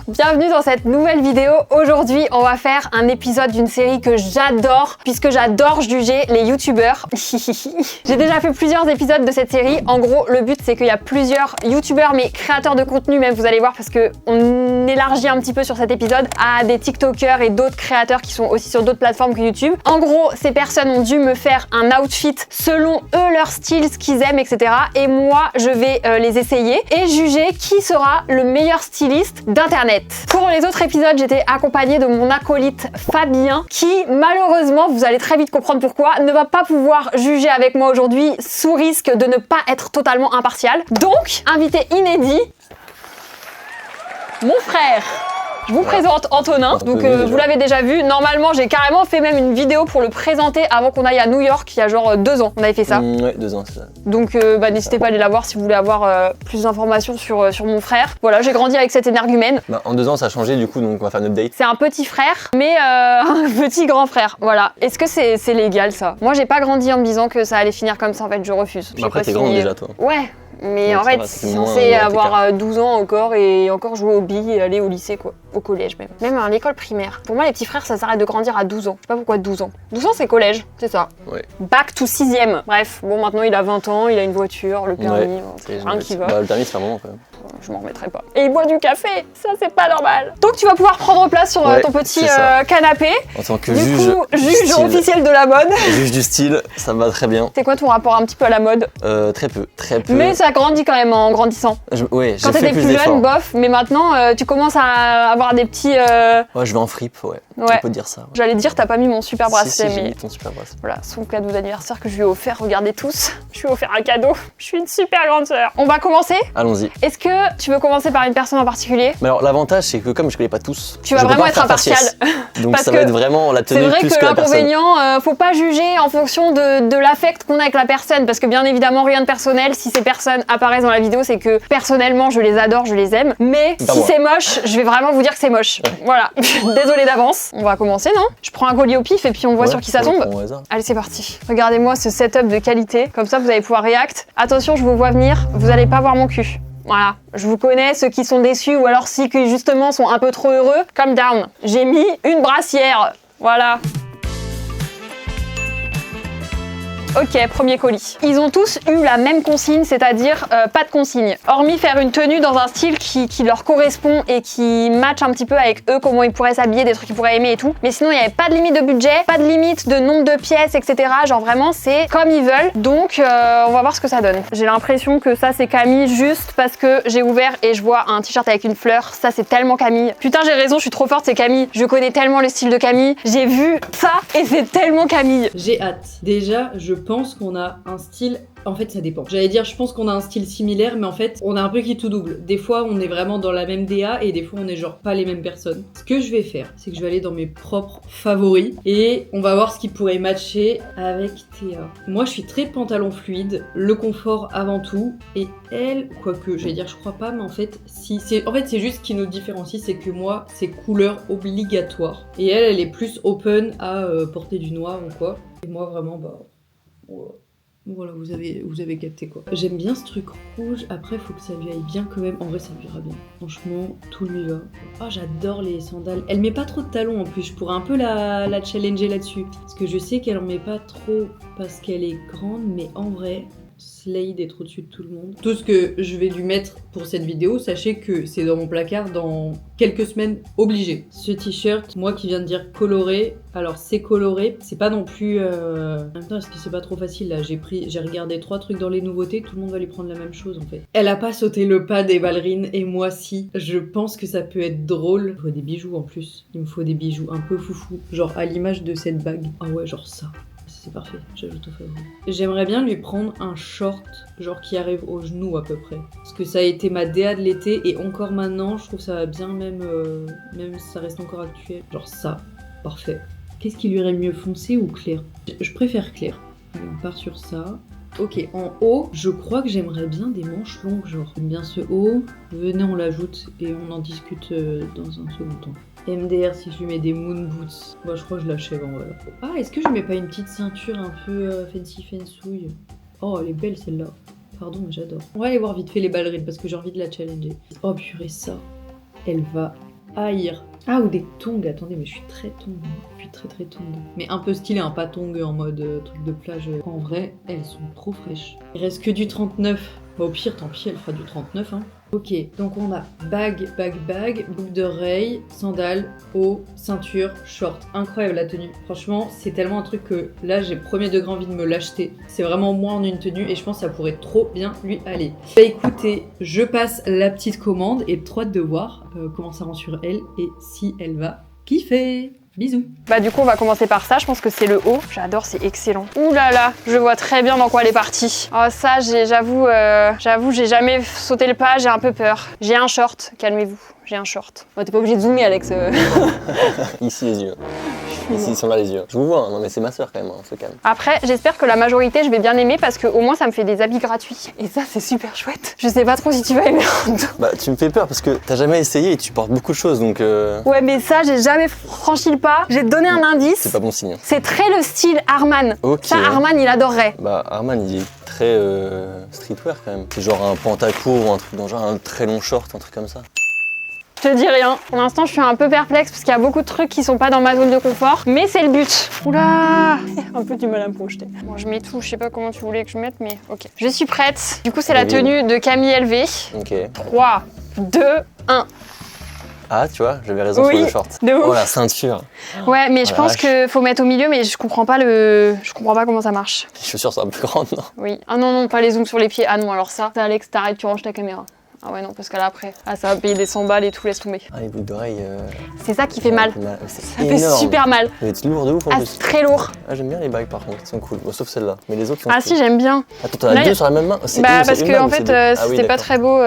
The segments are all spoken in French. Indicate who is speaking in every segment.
Speaker 1: bienvenue dans cette nouvelle vidéo. Aujourd'hui, on va faire un épisode d'une série que j'adore, puisque j'adore juger les youtubeurs. J'ai déjà fait plusieurs épisodes de cette série. En gros, le but c'est qu'il y a plusieurs youtubeurs, mais créateurs de contenu même, vous allez voir, parce que on élargit un petit peu sur cet épisode à des tiktokers et d'autres créateurs qui sont aussi sur d'autres plateformes que YouTube. En gros, ces personnes ont dû me faire un outfit selon eux, leur style, ce qu'ils aiment, etc. Et moi, je vais les essayer et juger qui sera le meilleur styliste d'internet. Pour les autres épisodes, j'étais accompagnée de mon acolyte Fabien qui, malheureusement, vous allez très vite comprendre pourquoi, ne va pas pouvoir juger avec moi aujourd'hui sous risque de ne pas être totalement impartial. Donc, invité inédit, mon frère. Je vous présente Antonin, donc vous l'avez déjà vu. Normalement, j'ai carrément fait même une vidéo pour le présenter avant qu'on aille à New York, il y a genre 2 ans. On avait fait ça.
Speaker 2: Ouais, 2 ans, c'est ça.
Speaker 1: Donc n'hésitez pas à aller la voir si vous voulez avoir plus d'informations sur mon frère. Voilà, j'ai grandi avec cet énergumène.
Speaker 2: En 2 ans, ça a changé du coup, donc on va faire un update.
Speaker 1: C'est un petit frère, mais un petit grand frère. Voilà. Est-ce que c'est légal ça? Moi, j'ai pas grandi en me disant que ça allait finir comme ça, en fait, je refuse.
Speaker 2: Après, t'es grande déjà, toi.
Speaker 1: Ouais. Mais
Speaker 2: donc,
Speaker 1: en fait,
Speaker 2: va,
Speaker 1: c'est censé avoir 12 ans encore et encore jouer aux billes et aller au lycée, quoi. Au collège même. Même à l'école primaire. Pour moi, les petits frères, ça s'arrête de grandir à 12 ans. Je sais pas pourquoi 12 ans. 12 ans, c'est collège, c'est ça.
Speaker 2: Ouais.
Speaker 1: Back to 6ème. Bref, bon, maintenant, il a 20 ans, il a une voiture, le permis, rien qui va.
Speaker 2: Bah, le permis, c'est un moment quand même.
Speaker 1: Je m'en remettrai pas. Et il boit du café, ça c'est pas normal. Donc tu vas pouvoir prendre place sur ton petit canapé.
Speaker 2: En tant que
Speaker 1: juge officiel de la mode.
Speaker 2: Juge du style, ça me va très bien.
Speaker 1: C'est quoi ton rapport un petit peu à la mode?
Speaker 2: Très peu.
Speaker 1: Mais ça grandit quand même en grandissant.
Speaker 2: Ouais,
Speaker 1: quand t'étais plus jeune, bof, mais maintenant tu commences à avoir des petits...
Speaker 2: Ouais, je vais en fripe, ouais. On peut dire ça. Ouais.
Speaker 1: J'allais dire, t'as pas mis mon super bracelet,
Speaker 2: si,
Speaker 1: mais...
Speaker 2: j'ai mis ton super bracelet.
Speaker 1: Voilà, son cadeau d'anniversaire que je lui ai offert, regardez tous. Je lui ai offert un cadeau. Je suis une super grande sœur. On va commencer?
Speaker 2: Allons-y.
Speaker 1: Est-ce que tu veux commencer par une personne en particulier?
Speaker 2: Mais alors, l'avantage, c'est que comme je connais pas tous,
Speaker 1: tu vas vraiment être impartial.
Speaker 2: Donc ça va être vraiment la tenue plus que la personne.
Speaker 1: C'est vrai que l'inconvénient, faut pas juger en fonction de l'affect qu'on a avec la personne, parce que bien évidemment, rien de personnel. Si ces personnes apparaissent dans la vidéo, c'est que personnellement, je les adore, je les aime. Mais si c'est moche, je vais vraiment vous dire que c'est moche. Ouais. Voilà. Désolée d'avance. On va commencer, non? Je prends un collier au pif et puis on voit sur qui ça tombe. Allez, c'est parti. Regardez-moi ce setup de qualité. Comme ça, vous allez pouvoir react. Attention, je vous vois venir. Vous allez pas voir mon cul. Voilà, je vous connais, ceux qui sont déçus ou alors ceux qui justement sont un peu trop heureux, calm down. J'ai mis une brassière, voilà. Ok, premier colis. Ils ont tous eu la même consigne, c'est-à-dire pas de consigne. Hormis faire une tenue dans un style qui leur correspond et qui match un petit peu avec eux, comment ils pourraient s'habiller, des trucs qu'ils pourraient aimer et tout. Mais sinon, il n'y avait pas de limite de budget, pas de limite de nombre de pièces, etc. Genre vraiment, c'est comme ils veulent. Donc, on va voir ce que ça donne. J'ai l'impression que ça, c'est Camille juste parce que j'ai ouvert et je vois un t-shirt avec une fleur. Ça, c'est tellement Camille. Putain, j'ai raison, je suis trop forte, c'est Camille. Je connais tellement le style de Camille. J'ai vu ça et c'est tellement Camille.
Speaker 3: J'ai hâte. Déjà, je pense qu'on a un style... En fait, ça dépend. J'allais dire, je pense qu'on a un style similaire, mais en fait, on a un peu qui tout double. Des fois, on est vraiment dans la même DA et des fois, on est genre pas les mêmes personnes. Ce que je vais faire, c'est que je vais aller dans mes propres favoris et on va voir ce qui pourrait matcher avec Théa. Moi, je suis très pantalon fluide, le confort avant tout, et elle, quoique, j'allais dire, je crois pas, mais en fait, si c'est... En fait, c'est juste ce qui nous différencie, c'est que moi, c'est couleur obligatoire. Et elle est plus open à porter du noir ou quoi. Et moi, vraiment, bah... Voilà, vous avez capté quoi. J'aime bien ce truc rouge, après faut que ça lui aille bien quand même. En vrai ça lui ira bien. Franchement, tout lui va. Oh j'adore les sandales. Elle met pas trop de talons en plus, je pourrais un peu la challenger là-dessus. Parce que je sais qu'elle en met pas trop parce qu'elle est grande, mais en vrai... Slade est au-dessus de tout le monde. Tout ce que je vais lui mettre pour cette vidéo, sachez que c'est dans mon placard dans quelques semaines obligé. Ce t-shirt, moi qui viens de dire coloré, alors c'est coloré, c'est pas non plus... En même temps, est-ce que c'est pas trop facile là? J'ai regardé 3 trucs dans les nouveautés, tout le monde va lui prendre la même chose en fait. Elle a pas sauté le pas des ballerines et moi si. Je pense que ça peut être drôle. Il me faut des bijoux en plus. Il me faut des bijoux un peu foufou, genre à l'image de cette bague. Ah ouais, genre ça. C'est parfait, j'ajoute au favori. J'aimerais bien lui prendre un short, genre qui arrive aux genoux à peu près. Parce que ça a été ma DA de l'été et encore maintenant, je trouve ça va bien même si ça reste encore actuel. Genre ça, parfait. Qu'est-ce qui lui irait mieux, foncé ou clair? Je préfère clair. On part sur ça. Ok, en haut, je crois que j'aimerais bien des manches longues, genre. J'aime bien ce haut. Venez, on l'ajoute et on en discute dans un second temps. MDR, si je lui mets des moon boots. Bah, je crois que je l'achève en vrai. Ah, est-ce que je mets pas une petite ceinture un peu fancy fansouille? Oh, elle est belle celle-là. Pardon, mais j'adore. On va aller voir vite fait les ballerines parce que j'ai envie de la challenger. Oh purée, ça. Elle va haïr. Ah, ou des tongs. Attendez, mais je suis très tongs. Je suis très tongs. Mais un peu stylé, pas tongs en mode truc de plage. En vrai, elles sont trop fraîches. Il reste que du 39. Bah, au pire, tant pis, elle fera du 39. Hein. Ok, donc on a bague, boucle d'oreille, sandales, haut, ceinture, short. Incroyable la tenue. Franchement, c'est tellement un truc que là, j'ai premier degré envie de me l'acheter. C'est vraiment moi en une tenue et je pense que ça pourrait trop bien lui aller. Bah écoutez, je passe la petite commande et trop hâte de voir comment ça rend sur elle et si elle va kiffer. Bisous.
Speaker 1: Bah du coup on va commencer par ça, je pense que c'est le haut. J'adore, c'est excellent. Ouh là là, je vois très bien dans quoi elle est partie. Oh ça, j'avoue, j'ai jamais sauté le pas, j'ai un peu peur. J'ai un short, calmez-vous, j'ai un short. Oh, t'es pas obligé de zoomer Alex.
Speaker 2: Ici les yeux. Ici ils sont là les yeux. Je vous vois, hein. Non mais c'est ma soeur quand même, hein, se calme.
Speaker 1: Après, j'espère que la majorité je vais bien aimer parce que au moins ça me fait des habits gratuits. Et ça c'est super chouette. Je sais pas trop si tu vas aimer.
Speaker 2: Bah tu me fais peur parce que t'as jamais essayé et tu portes beaucoup de choses donc...
Speaker 1: Ouais mais ça j'ai jamais franchi le pas. J'ai donné un indice.
Speaker 2: C'est pas bon signe.
Speaker 1: C'est très le style Arman.
Speaker 2: Ok.
Speaker 1: Ça Arman il adorerait.
Speaker 2: Bah Arman il est très streetwear quand même. C'est genre un pantacourt ou un truc dans genre un très long short, un truc comme ça.
Speaker 1: Je te dis rien. Pour l'instant, je suis un peu perplexe parce qu'il y a beaucoup de trucs qui sont pas dans ma zone de confort. Mais c'est le but. Oula, un peu du mal à me projeter. Bon, je mets tout. Je sais pas comment tu voulais que je mette, mais ok. Je suis prête. Du coup, c'est la tenue de Camille LV.
Speaker 2: Ok.
Speaker 1: 3, 2, 1.
Speaker 2: Ah, tu vois, j'avais raison sur le short.
Speaker 1: De ouf.
Speaker 2: Oh, la ceinture.
Speaker 1: Ouais, mais je pense qu'il faut mettre au milieu, mais je comprends pas comment ça marche.
Speaker 2: Les chaussures sont un peu grandes, non?
Speaker 1: Oui. Ah non, non, pas les zooms sur les pieds. Ah non, alors ça, Alex, t'arrêtes, tu ranges ta caméra. Ah ouais non parce que là après, ça va payer des 100 balles et tout, laisse tomber.
Speaker 2: Ah les boucles d'oreilles...
Speaker 1: C'est ça qui fait mal.
Speaker 2: Ça
Speaker 1: fait super mal.
Speaker 2: Mais c'est lourd de ouf en plus.
Speaker 1: C'est très lourd.
Speaker 2: Ah j'aime bien les bagues par contre, elles sont cool. Bon, sauf celle-là, mais les autres sont
Speaker 1: Ah
Speaker 2: cool.
Speaker 1: si j'aime bien.
Speaker 2: Attends, t'en as deux sur la même main?
Speaker 1: Bah parce que en fait c'était pas très beau,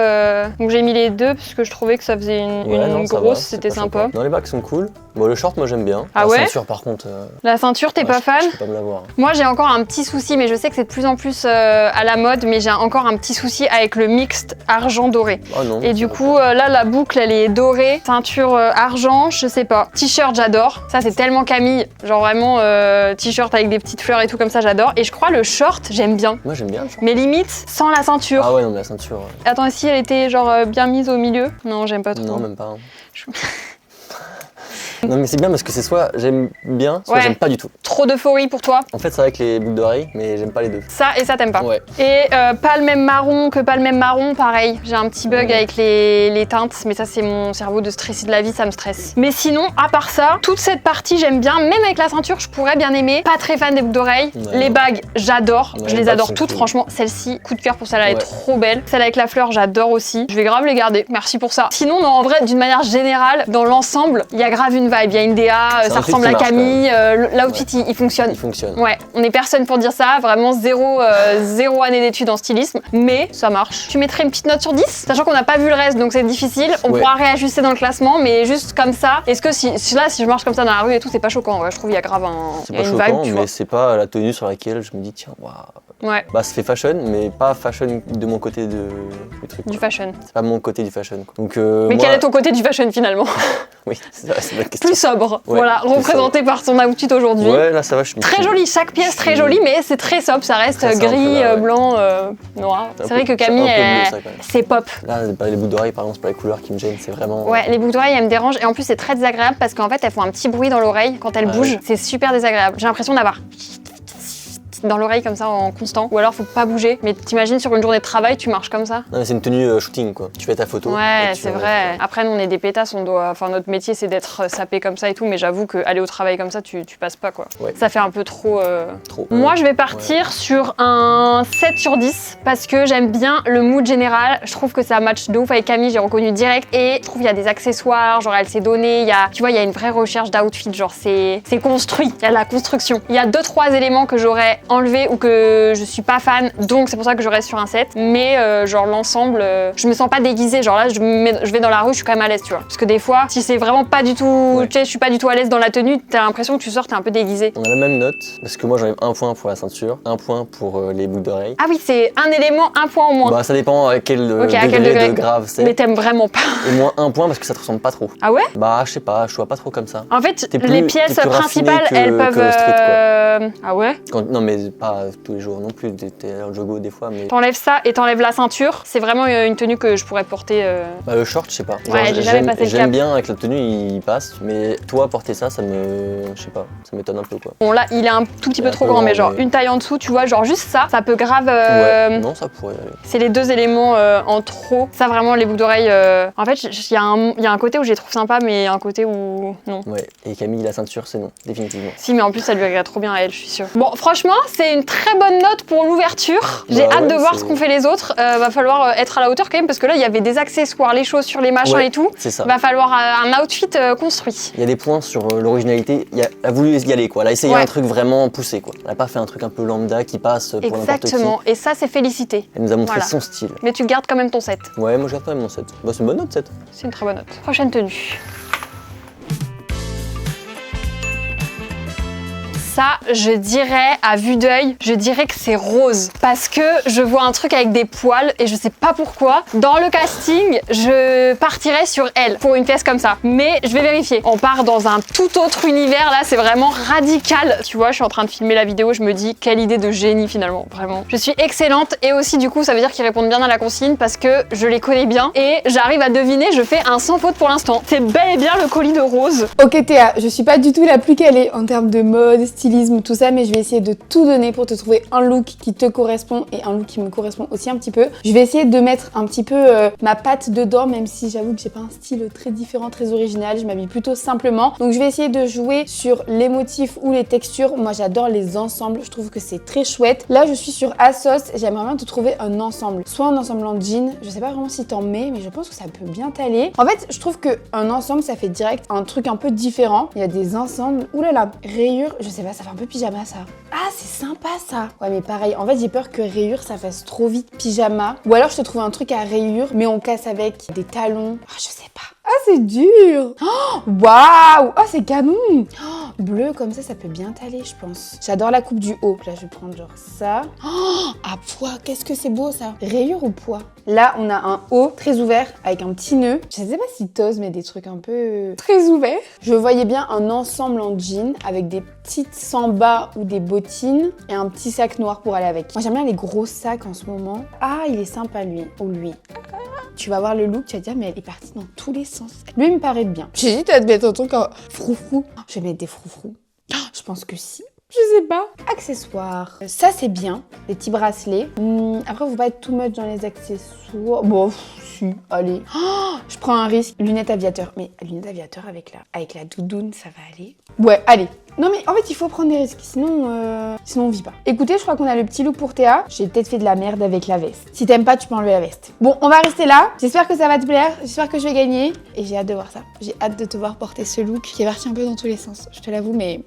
Speaker 1: donc j'ai mis les deux parce que je trouvais que ça faisait une grosse, c'était sympa.
Speaker 2: Non les bagues sont cool. Bon le short moi j'aime bien.
Speaker 1: Ah ouais?
Speaker 2: La ceinture par contre...
Speaker 1: La ceinture t'es pas fan?
Speaker 2: Je peux pas me la voir.
Speaker 1: Moi j'ai encore un petit souci, mais je sais que c'est de plus en plus à la mode, mais j'ai encore un petit souci avec le mixte argent doré.
Speaker 2: Oh non.
Speaker 1: Et du coup là la boucle elle est dorée, ceinture argent, je sais pas. T-shirt j'adore, ça c'est tellement Camille, genre vraiment t-shirt avec des petites fleurs et tout comme ça j'adore. Et je crois le short j'aime bien.
Speaker 2: Moi j'aime bien le short.
Speaker 1: Mais limite sans la ceinture.
Speaker 2: Ah ouais non mais la ceinture...
Speaker 1: Attends, si elle était genre bien mise au milieu? Non j'aime pas trop.
Speaker 2: Non même pas. Hein. Non mais c'est bien parce que c'est soit j'aime bien, soit j'aime pas du tout.
Speaker 1: Trop d'euphorie pour toi?
Speaker 2: En fait c'est avec les boucles d'oreilles, mais j'aime pas les deux.
Speaker 1: Ça et ça t'aimes pas?
Speaker 2: Ouais.
Speaker 1: Et pas le même marron que pas le même marron, pareil. J'ai un petit bug avec les teintes, mais ça c'est mon cerveau de stressé de la vie, ça me stresse. Mais sinon, à part ça, toute cette partie j'aime bien, même avec la ceinture je pourrais bien aimer. Pas très fan des boucles d'oreilles.
Speaker 2: Ouais.
Speaker 1: Les bagues, j'adore,
Speaker 2: Ouais,
Speaker 1: je les adore toutes,
Speaker 2: cool.
Speaker 1: franchement. Celle-ci, coup de cœur pour celle-là, elle est trop belle. Celle avec la fleur, j'adore aussi. Je vais grave les garder, merci pour ça. Sinon, non, en vrai, d'une manière générale, dans l'ensemble, il y a grave une vibe, il y a une DA. Ça ressemble à Camille, l'outfit il fonctionne.
Speaker 2: Il fonctionne.
Speaker 1: Ouais, on est personne pour dire ça, vraiment zéro année d'études en stylisme, mais ça marche. Tu mettrais une petite note sur 10, sachant qu'on n'a pas vu le reste donc c'est difficile, on pourra réajuster dans le classement, mais juste comme ça, est-ce que si je marche comme ça dans la rue et tout, c'est pas choquant, ouais, je trouve il y a grave une
Speaker 2: choquant,
Speaker 1: vibe,
Speaker 2: mais c'est pas la tenue sur laquelle je me dis tiens, waouh.
Speaker 1: Ouais.
Speaker 2: Bah ça fait fashion, mais pas fashion de mon côté du truc.
Speaker 1: Du fashion.
Speaker 2: C'est pas mon côté du fashion. Quoi. Donc,
Speaker 1: mais quel est ton côté du fashion finalement?
Speaker 2: Oui, c'est vrai, c'est une bonne question.
Speaker 1: Plus sobre, voilà, représenté par ton outfit aujourd'hui.
Speaker 2: Ouais, là ça va, je suis
Speaker 1: très joli, chaque pièce très jolie, mais c'est très sobre, ça reste très gris, simple, blanc, noir. C'est vrai que Camille, c'est pop.
Speaker 2: Là, les boucles d'oreilles, par exemple, c'est pas les couleurs qui me gênent, c'est vraiment.
Speaker 1: Ouais, les boucles d'oreilles, elles me dérangent, et en plus, c'est très désagréable parce qu'en fait, elles font un petit bruit dans l'oreille quand elles bougent. C'est super désagréable. J'ai l'impression d'avoir dans l'oreille comme ça en constant, ou alors faut pas bouger. Mais t'imagines sur une journée de travail, tu marches comme ça?
Speaker 2: Non mais c'est une tenue shooting quoi, tu fais ta photo.
Speaker 1: Ouais c'est vrai. Après nous on est des pétasses, notre métier c'est d'être sapé comme ça et tout, mais j'avoue qu'aller au travail comme ça, tu passes pas quoi. Ouais. Ça fait un peu trop... Moi je vais partir sur un 7 sur 10 parce que j'aime bien le mood général, je trouve que ça match de ouf avec Camille, j'ai reconnu direct, et je trouve qu'il y a des accessoires, genre elle s'est donnée, tu vois il y a une vraie recherche d'outfit, genre c'est construit, il y a de la construction. Il y a 2-3 éléments que j'aurais enlevé ou que je suis pas fan, donc c'est pour ça que je reste sur un 7, mais genre l'ensemble, je me sens pas déguisée, genre là je vais dans la rue, je suis quand même à l'aise, tu vois, parce que des fois si c'est vraiment pas du tout, tu sais, je suis pas du tout à l'aise dans la tenue, t'as l'impression que tu sors, t'es un peu déguisée.
Speaker 2: On a la même note, parce que moi j'enlève un point pour la ceinture, un point pour les boucles d'oreilles.
Speaker 1: Ah oui, c'est un élément, un point au moins.
Speaker 2: Bah ça dépend à quel degré de grave c'est.
Speaker 1: Mais t'aimes vraiment pas.
Speaker 2: Et moins un point parce que ça te ressemble pas trop.
Speaker 1: Ah ouais?
Speaker 2: Bah je sais pas, je vois pas trop comme ça.
Speaker 1: En fait, les pièces principales, elles peuvent... Ah ouais?
Speaker 2: Non mais Ouais, pas tous les jours non plus, t'es en jogo des fois, mais...
Speaker 1: T'enlèves ça et t'enlèves la ceinture. C'est vraiment une tenue que je pourrais porter.
Speaker 2: Bah, le short, je sais pas.
Speaker 1: Ouais, j'ai jamais passé le cap.
Speaker 2: J'aime bien avec la tenue, il passe, mais toi, porter ça, ça me... Je sais pas, ça m'étonne un peu, quoi.
Speaker 1: Bon, là, il est un tout petit peu
Speaker 2: Un
Speaker 1: trop
Speaker 2: peu
Speaker 1: grand, mais
Speaker 2: grand,
Speaker 1: genre
Speaker 2: mais-
Speaker 1: une taille en dessous, tu vois, genre juste ça peut grave...
Speaker 2: Ouais, non, ça pourrait aller.
Speaker 1: C'est les deux éléments en trop. Ça, vraiment, les boucles d'oreilles... En fait, il y a un côté où je les trouve sympas, mais un côté où... Non.
Speaker 2: Ouais, et Camille, la ceinture, c'est non, définitivement.
Speaker 1: Si, mais en plus, ça lui irait trop bien à elle, je suis sûre. Bon, franchement, c'est une très bonne note pour l'ouverture. J'ai
Speaker 2: Bah
Speaker 1: hâte
Speaker 2: ouais,
Speaker 1: de voir
Speaker 2: c'est-
Speaker 1: ce qu'ont fait les autres. Va falloir être à la hauteur quand même, parce que là, il y avait des accessoires, les chaussures, les machins
Speaker 2: Ouais,
Speaker 1: et tout.
Speaker 2: c'est ça.
Speaker 1: Va falloir un outfit construit.
Speaker 2: Il y a des points sur l'originalité, elle a voulu y aller, quoi. Elle a essayé
Speaker 1: Ouais.
Speaker 2: un truc vraiment poussé, quoi. Elle a pas fait un truc un peu lambda qui passe pour n'importe qui.
Speaker 1: Exactement. Et ça, c'est félicité.
Speaker 2: Elle nous a montré
Speaker 1: Voilà.
Speaker 2: son style.
Speaker 1: Mais tu gardes quand même ton set.
Speaker 2: Ouais, moi je garde quand même mon 7. Bah, c'est une bonne note, 7.
Speaker 1: C'est une très bonne note. Prochaine tenue. Ça, je dirais, à vue d'œil, je dirais que c'est rose. Parce que je vois un truc avec des poils et je sais pas pourquoi. Dans le casting, je partirais sur elle pour une pièce comme ça. Mais je vais vérifier. On part dans un tout autre univers, là, c'est vraiment radical. Tu vois, je suis en train de filmer la vidéo, je me dis, quelle idée de génie finalement, vraiment. Je suis excellente et aussi du coup, ça veut dire qu'ils répondent bien à la consigne parce que je les connais bien et j'arrive à deviner, je fais un sans faute pour l'instant. C'est bel et bien le colis de rose.
Speaker 4: Ok Théa, je suis pas du tout la plus calée en termes de mode, stylisme, tout ça, mais je vais essayer de tout donner pour te trouver un look qui te correspond et un look qui me correspond aussi un petit peu. Je vais essayer de mettre un petit peu ma patte dedans, même si j'avoue que j'ai pas un style très différent, très original, je m'habille plutôt simplement. Donc je vais essayer de jouer sur les motifs ou les textures. Moi j'adore les ensembles, je trouve que c'est très chouette. Là je suis sur ASOS, j'aimerais bien te trouver un ensemble. Soit un ensemble en jean, je sais pas vraiment si t'en mets, mais je pense que ça peut bien t'aller. En fait, je trouve qu'un ensemble ça fait direct un truc un peu différent. Il y a des ensembles, oulala, rayures, je sais pas, ça fait un peu pyjama ça. Ah c'est sympa ça. Ouais mais pareil, en fait j'ai peur que rayures ça fasse trop vite pyjama. Ou alors je te trouve un truc à rayures, mais on casse avec des talons. Ah je sais pas. Ah c'est dur. Oh, waouh. Oh c'est canon. Oh, bleu comme ça peut bien t'aller je pense. J'adore la coupe du haut. Là je vais prendre genre ça. Oh, à poids, qu'est-ce que c'est beau ça. Rayures ou poids. Là on a un haut très ouvert avec un petit nœud. Je sais pas si t'oses mais des trucs un peu très ouverts. Je voyais bien un ensemble en jean avec des petites sambas ou des bottines et un petit sac noir pour aller avec. Moi j'aime bien les gros sacs en ce moment. Ah il est sympa lui. Ou lui. Tu vas voir le look, tu vas dire mais elle est partie dans tous les sens. Lui il me paraît bien. J'hésite à te mettre un truc en froufrou. Je vais mettre des froufrous. Je pense que si. Je sais pas. Accessoires. Ça c'est bien. Les petits bracelets. Après faut pas être too much dans les accessoires. Bon si, allez. Oh, je prends un risque. Lunettes aviateur. Mais lunettes aviateur avec la doudoune ça va aller. Ouais allez. Non mais en fait il faut prendre des risques, sinon on vit pas. Écoutez, je crois qu'on a le petit look pour Théa. J'ai peut-être fait de la merde avec la veste. Si t'aimes pas, tu peux enlever la veste. Bon, on va rester là. J'espère que ça va te plaire, j'espère que je vais gagner. Et j'ai hâte de voir ça. J'ai hâte de te voir porter ce look qui est parti un peu dans tous les sens. Je te l'avoue, mais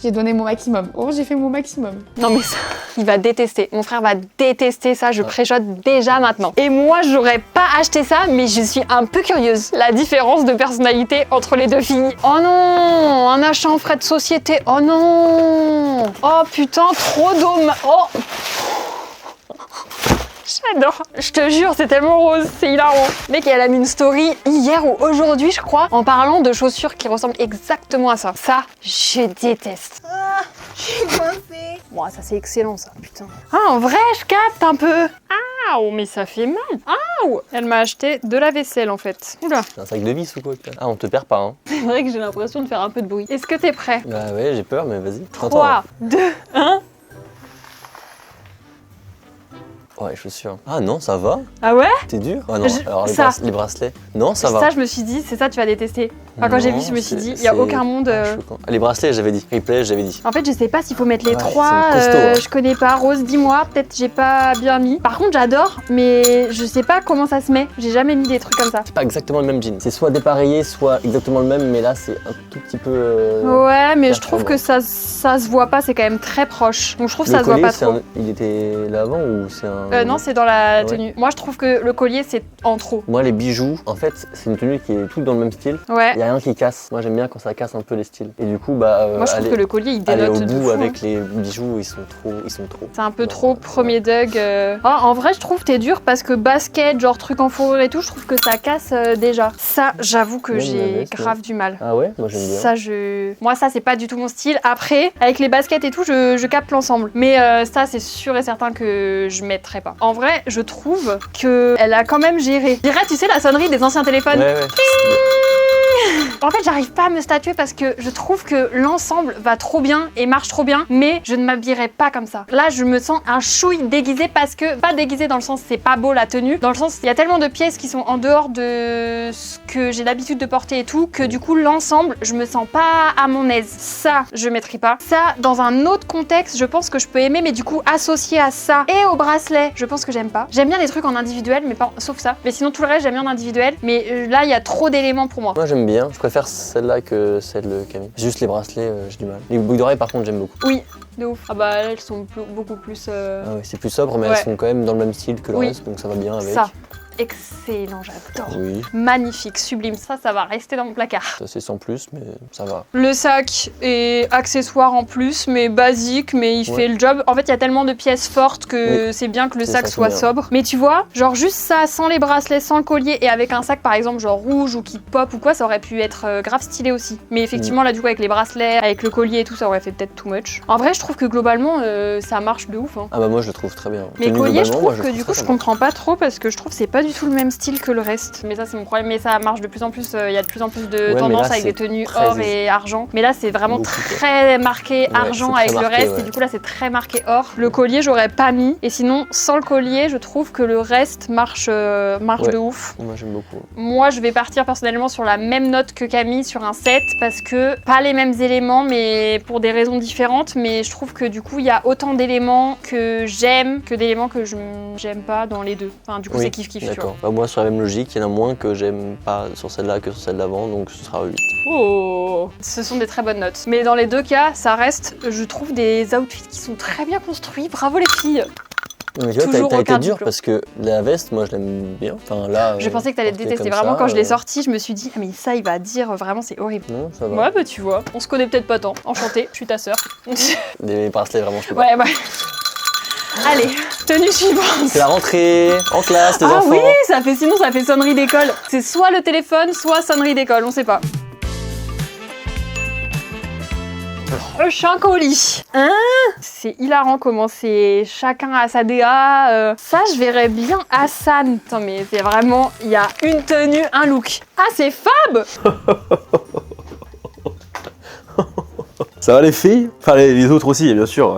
Speaker 4: j'ai donné mon maximum. Oh, j'ai fait mon maximum.
Speaker 1: Non mais ça, il va détester. Mon frère va détester ça, je préchote déjà maintenant. Et moi, j'aurais pas acheté ça, mais je suis un peu curieuse. La différence de personnalité entre les deux filles. Oh non, un achat en frais de société. Oh non. Oh putain, trop dommage. Oh. J'adore, je te jure, c'est tellement rose, c'est hilarant. Mec, elle a mis une story hier ou aujourd'hui, je crois, en parlant de chaussures qui ressemblent exactement à ça. Ça, je déteste.
Speaker 5: Ah, je suis coincée.
Speaker 1: Bon, ça c'est excellent ça, putain. Ah, en vrai, je capte un peu. Aouh, mais ça fait mal. Aouh. Elle m'a acheté de la vaisselle en fait. Oula.
Speaker 2: C'est un sac de vis ou quoi? Ah, on te perd pas, hein.
Speaker 1: C'est vrai que j'ai l'impression de faire un peu de bruit. Est-ce que t'es prêt?
Speaker 2: Bah ouais, j'ai peur, mais vas-y.
Speaker 1: 3, 2, 1.
Speaker 2: Ouais, chaussures. Ah non, ça va.
Speaker 1: Ah ouais?
Speaker 2: T'es dur? Ah non, alors
Speaker 1: ça.
Speaker 2: les bracelets. Non, ça va.
Speaker 1: Ça, je me suis dit, c'est ça, tu vas détester. Enfin, quand j'ai vu, je me suis dit, il y a aucun monde.
Speaker 2: Choquant. Ah, les bracelets, j'avais dit. Replay, j'avais dit.
Speaker 1: En fait, je sais pas s'il faut mettre les
Speaker 2: Ouais,
Speaker 1: trois.
Speaker 2: c'est costaud, hein.
Speaker 1: Je connais pas. Rose, dis-moi. Peut-être j'ai pas bien mis. Par contre, j'adore, mais je sais pas comment ça se met. J'ai jamais mis des trucs comme ça.
Speaker 2: C'est pas exactement le même jean. C'est soit dépareillé, soit exactement le même, mais là, c'est un tout petit peu.
Speaker 1: Ouais, mais je trouve
Speaker 2: performant.
Speaker 1: que ça se voit pas. C'est quand même très proche. Donc je trouve que
Speaker 2: Le
Speaker 1: ça se voit
Speaker 2: collier,
Speaker 1: pas trop.
Speaker 2: il était là avant ou c'est un.
Speaker 1: Non, c'est dans la
Speaker 2: Ouais.
Speaker 1: tenue. Moi, je trouve que le collier, c'est en trop.
Speaker 2: Moi, les bijoux, en fait, c'est une tenue qui est toute dans le même style.
Speaker 1: Ouais.
Speaker 2: Il y a rien qui casse. Moi j'aime bien quand ça casse un peu les styles. Et du coup bah
Speaker 1: Moi je trouve que le collier il
Speaker 2: aller
Speaker 1: dénote
Speaker 2: au
Speaker 1: de
Speaker 2: bout
Speaker 1: fou,
Speaker 2: avec
Speaker 1: hein.
Speaker 2: les bijoux, ils sont trop.
Speaker 1: C'est un peu
Speaker 2: Non,
Speaker 1: trop premier Doug. Ah, en vrai je trouve t'es dur parce que basket, genre truc en fourrure et tout, je trouve que ça casse déjà. Ça j'avoue que
Speaker 2: Même la
Speaker 1: j'ai
Speaker 2: veste,
Speaker 1: grave du mal.
Speaker 2: Ah ouais, moi j'aime bien.
Speaker 1: Ça moi ça c'est pas du tout mon style. Après avec les baskets et tout je capte l'ensemble. Mais ça c'est sûr et certain que je mettrai pas. En vrai je trouve que elle a quand même géré. Je dirais tu sais la sonnerie des anciens téléphones.
Speaker 2: Ouais.
Speaker 1: En fait, j'arrive pas à me statuer parce que je trouve que l'ensemble va trop bien et marche trop bien, mais je ne m'habillerai pas comme ça. Là, je me sens un chouille déguisé parce que, pas déguisé dans le sens c'est pas beau la tenue, dans le sens il y a tellement de pièces qui sont en dehors de ce que j'ai l'habitude de porter et tout, que du coup l'ensemble, je me sens pas à mon aise. Ça, je mettrai pas. Ça, dans un autre contexte, je pense que je peux aimer, mais du coup associé à ça et au bracelet, je pense que j'aime pas. J'aime bien les trucs en individuel, mais pas, sauf ça. Mais sinon tout le reste, j'aime bien en individuel, mais là, il y a trop d'éléments pour moi.
Speaker 2: Moi j'aime bien, je préfère celle-là que celle de Camille. Juste les bracelets, j'ai du mal. Les boucles d'oreilles par contre j'aime beaucoup.
Speaker 1: Oui, de ouf. Ah bah elles sont beaucoup plus...
Speaker 2: Ah ouais, c'est plus sobre mais
Speaker 1: Ouais.
Speaker 2: elles sont quand même dans le même style que le
Speaker 1: Oui.
Speaker 2: reste, donc ça va bien avec.
Speaker 1: Ça. Excellent, j'adore.
Speaker 2: Oui,
Speaker 1: Magnifique, sublime. Ça va rester dans mon placard.
Speaker 2: ça c'est sans plus, mais ça va.
Speaker 1: Le sac est accessoire en plus, mais basique, mais il
Speaker 2: Ouais.
Speaker 1: fait le job. En fait, il y a tellement de pièces fortes que
Speaker 2: Oui.
Speaker 1: c'est bien que le
Speaker 2: C'est
Speaker 1: sac
Speaker 2: ça,
Speaker 1: soit
Speaker 2: c'est bien.
Speaker 1: sobre. Mais tu vois, genre juste ça, sans les bracelets, sans le collier, et avec un sac par exemple genre rouge ou qui pop ou quoi, ça aurait pu être grave stylé aussi. Mais effectivement, là du coup, avec les bracelets, avec le collier et tout, ça aurait fait peut-être too much. En vrai, je trouve que globalement, ça marche de ouf. Hein.
Speaker 2: Ah bah moi je le trouve très bien.
Speaker 1: Mais
Speaker 2: Tenue
Speaker 1: collier, je
Speaker 2: globalement, moi,
Speaker 1: trouve que
Speaker 2: le
Speaker 1: du
Speaker 2: trouve
Speaker 1: coup, je
Speaker 2: très bien.
Speaker 1: comprends pas trop parce que je trouve que c'est pas du tout le même style que le reste. Mais ça, c'est mon problème. Mais ça marche de plus en plus. Il y a de plus en plus de
Speaker 2: mais
Speaker 1: tendances
Speaker 2: là,
Speaker 1: avec des
Speaker 2: c'est
Speaker 1: tenues
Speaker 2: très
Speaker 1: or et argent. Mais là, c'est vraiment
Speaker 2: Beaucoup, quoi.
Speaker 1: très marqué argent
Speaker 2: c'est
Speaker 1: avec
Speaker 2: très
Speaker 1: le
Speaker 2: marqué,
Speaker 1: reste.
Speaker 2: ouais.
Speaker 1: Et du coup, là, c'est très marqué or. Le collier, j'aurais pas mis. Et sinon, sans le collier, je trouve que le reste marche
Speaker 2: Ouais.
Speaker 1: de ouf.
Speaker 2: Moi j'aime beaucoup.
Speaker 1: Moi, je vais partir personnellement sur la même note que Camille sur un 7 parce que pas les mêmes éléments, mais pour des raisons différentes. Mais je trouve que du coup, il y a autant d'éléments que j'aime que d'éléments que j'aime pas dans les deux. Enfin, du coup,
Speaker 2: Oui,
Speaker 1: c'est kiff-kiff, tu vois.
Speaker 2: D'accord. Bah, moi sur la même logique, il y en a moins que j'aime pas sur celle-là que sur celle d'avant, donc ce sera 8.
Speaker 1: Oh, ce sont des très bonnes notes. Mais dans les deux cas, ça reste, je trouve, des outfits qui sont très bien construits. Bravo les filles.
Speaker 2: Mais tu vois,
Speaker 1: Toujours
Speaker 2: t'as été
Speaker 1: aucun
Speaker 2: dur
Speaker 1: diplôme.
Speaker 2: parce que la veste, moi je l'aime bien. Enfin là.
Speaker 1: Je pensais que t'allais te
Speaker 2: portée
Speaker 1: détester.
Speaker 2: comme
Speaker 1: Vraiment,
Speaker 2: ça,
Speaker 1: quand je l'ai sorti, je me suis dit, ah mais ça, il va dire vraiment, c'est horrible.
Speaker 2: Non, ça va.
Speaker 1: Ouais, bah tu vois, on se connaît peut-être pas tant. Enchantée, je suis ta sœur.
Speaker 2: Les bracelets vraiment, je peux pas.
Speaker 1: Ouais. Allez, tenue suivante.
Speaker 2: C'est la rentrée en classe, les
Speaker 1: Ah
Speaker 2: enfants.
Speaker 1: oui, sinon ça fait sonnerie d'école. C'est soit le téléphone, soit sonnerie d'école, on sait pas. Prochain colis. Hein? C'est hilarant comment c'est chacun a sa DA. Ça, je verrais bien Hassan. Attends, mais c'est vraiment, il y a une tenue, un look. Ah, c'est Fab.
Speaker 6: Ça va les filles? Enfin les autres aussi bien sûr,